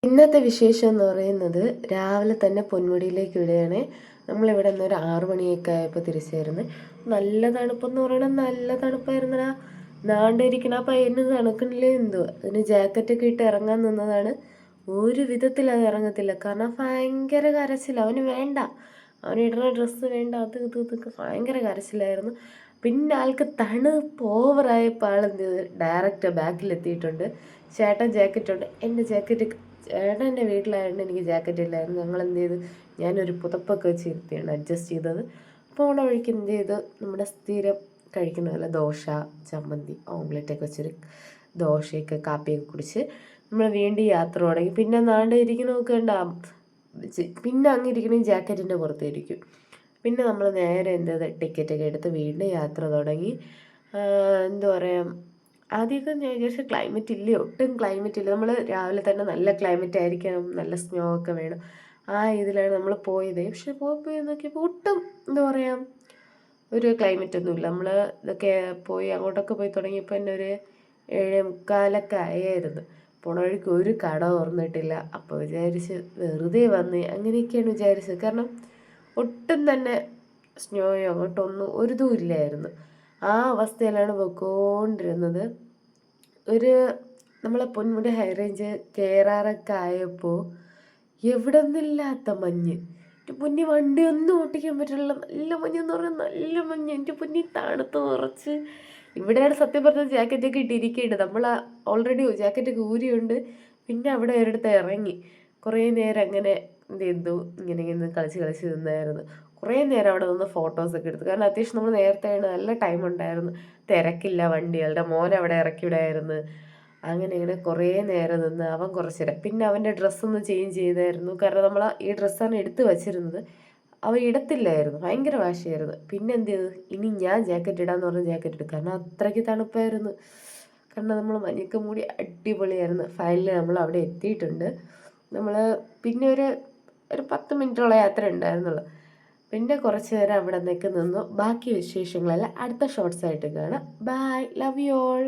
ഇന്നത്തെ വിശേഷം എന്ന് പറയുന്നത് രാവിലെ തന്നെ പൊന്മുടിയിലേക്ക് വിടുകയാണ്. നമ്മളിവിടെ നിന്ന് ഒരു 6 മണിയൊക്കെ ആയപ്പോൾ തിരിച്ചായിരുന്നു. നല്ല തണുപ്പെന്ന് പറയണത് നല്ല തണുപ്പായിരുന്നടാ. നാണ്ടിരിക്കണ ആ പയ്യന് തണുക്കണില്ലേ എന്തോ. അതിന് ജാക്കറ്റൊക്കെ ഇട്ട് ഇറങ്ങാൻ നിന്നതാണ്. ഒരു വിധത്തിൽ അത് ഇറങ്ങത്തില്ല, കാരണം ഭയങ്കര കരച്ചില്ല. അവന് വേണ്ട, അവന് ഇടുന്ന ഡ്രസ്സ് വേണ്ട, അത് ഇതൊക്കെ ഭയങ്കര കരച്ചിലായിരുന്നു. പിന്നെ ആൾക്ക് തണുപ്പ് ഓവറായപ്പോൾ ആളെന്ത് ചെയ്ത് ഡയറക്റ്റ് ബാക്കിലെത്തിയിട്ടുണ്ട്. ചേട്ടൻ ജാക്കറ്റുണ്ട്, എൻ്റെ ജാക്കറ്റ് ചേട്ടൻ്റെ വീട്ടിലായതുകൊണ്ട് എനിക്ക് ജാക്കറ്റ് ഇല്ലായിരുന്നു. ഞങ്ങൾ എന്ത് ചെയ്ത്, ഞാനൊരു പുതപ്പൊക്കെ വെച്ച് ഇരുത്തിയാണ് അഡ്ജസ്റ്റ് ചെയ്തത്. പോണ വഴിക്ക് എന്ത് ചെയ്ത്, നമ്മുടെ സ്ഥിരം കഴിക്കുന്ന പോലെ ദോശ, ചമ്മന്തി, ഓംലെറ്റൊക്കെ വെച്ചൊരു ദോശയൊക്കെ കാപ്പിയൊക്കെ കുടിച്ച് നമ്മൾ വീണ്ടും യാത്ര തുടങ്ങി. പിന്നെ നാണ്ട് ഇരിക്കുന്ന നോക്കേണ്ട, പിന്നെ അങ്ങ് ഇരിക്കണ ജാക്കറ്റിൻ്റെ പുറത്തിരിക്കും. പിന്നെ നമ്മൾ നേരെ എന്ത് ചെയ്ത് ടിക്കറ്റൊക്കെ എടുത്ത് വീണ്ടും യാത്ര തുടങ്ങി. എന്താ പറയുക, ആദ്യമൊക്കെ ഞാൻ വിചാരിച്ച ക്ലൈമറ്റ് ഇല്ല, ഒട്ടും ക്ലൈമറ്റ് ഇല്ല. നമ്മൾ രാവിലെ തന്നെ നല്ല ക്ലൈമറ്റ് ആയിരിക്കണം, നല്ല സ്നോ ഒക്കെ വേണം, ആ ഇതിലാണ് നമ്മൾ പോയത്. പക്ഷെ പോയി നോക്കിയപ്പോൾ ഒട്ടും എന്താ പറയുക, ഒരു ക്ലൈമറ്റൊന്നുമില്ല. നമ്മൾ ഇതൊക്കെ പോയി അങ്ങോട്ടൊക്കെ പോയി തുടങ്ങിയപ്പോൾ തന്നെ ഒരു 7:45 ആയിരുന്നു. പോണ വഴിക്ക് ഒരു കട തുറന്നിട്ടില്ല. അപ്പോൾ വിചാരിച്ച് വെറുതെ വന്ന് അങ്ങനെയൊക്കെയാണ് വിചാരിച്ചത്. കാരണം ഒട്ടും തന്നെ സ്നോയോ അങ്ങോട്ടൊന്നും ഒരു ഇല്ലായിരുന്നു. ആ അവസ്ഥയിലാണ് പോയിക്കൊണ്ടിരുന്നത്. ഒരു നമ്മളെ പൊന്മുടി ഹൈ റേഞ്ച് കയറാറൊക്കെ ആയപ്പോൾ എവിടെ നിന്നില്ലാത്ത മഞ്ഞ്. എൻ്റെ പൊന്നി വണ്ടിയൊന്നും ഓട്ടിക്കാൻ പറ്റില്ല, നല്ല മഞ്ഞെന്ന് പറഞ്ഞാൽ നല്ല മഞ്ഞ്. എൻ്റെ പൊന്നി തണുത്ത് ഉറച്ച്. ഇവിടെയാണ് സത്യം പറഞ്ഞത് ജാക്കറ്റൊക്കെ ഇട്ടിരിക്കേണ്ടത്. നമ്മൾ ഓൾറെഡി ജാക്കറ്റൊക്കെ ഊരിയുണ്ട്. പിന്നെ അവിടെ ഒരിടത്ത് ഇറങ്ങി കുറേ നേരം അങ്ങനെ എന്ത് ചെയ്തു, ഇങ്ങനെ കളിച്ച് നിന്നായിരുന്നു. കുറേ നേരം അവിടെ നിന്ന് ഫോട്ടോസൊക്കെ എടുത്തു. കാരണം അത്യാവശ്യം നമ്മൾ നേരത്തെ നല്ല ടൈം ഉണ്ടായിരുന്നു, തിരക്കില്ല വണ്ടികളുടെ. മോൻ അവിടെ ഇറക്കി വിടായിരുന്നു. അങ്ങനെ കുറേ നേരം നിന്ന് അവൻ കുറച്ച് നേരം. പിന്നെ അവൻ്റെ ഡ്രസ്സൊന്ന് ചേഞ്ച് ചെയ്തായിരുന്നു, കാരണം നമ്മൾ ഈ ഡ്രസ്സാണ് എടുത്ത് വച്ചിരുന്നത്. അവ ഇടത്തില്ലായിരുന്നു, ഭയങ്കര വാശിയായിരുന്നു. പിന്നെ എന്ത് ചെയ്തു, ഇനി ഞാൻ ജാക്കറ്റ് ഇടാന്ന് പറഞ്ഞ് ജാക്കറ്റ് ഇട്ടു, കാരണം അത്രയ്ക്ക് തണുപ്പായിരുന്നു. കാരണം നമ്മൾ മഞ്ഞൊക്കെ മൂടി അടിപൊളിയായിരുന്നു. ഫൈനലി നമ്മൾ അവിടെ എത്തിയിട്ടുണ്ട്. നമ്മൾ പിന്നെ ഒരു 10 മിനിറ്റുള്ള യാത്ര ഉണ്ടായിരുന്നുള്ളൂ. പിന്നെ കുറച്ച് നേരം അവിടെ നിന്നൊക്കെ നിന്നു. ബാക്കി വിശേഷങ്ങളെല്ലാം അടുത്ത ഷോർട്സ് ആയിട്ട് കാണാം. Bye, love you all.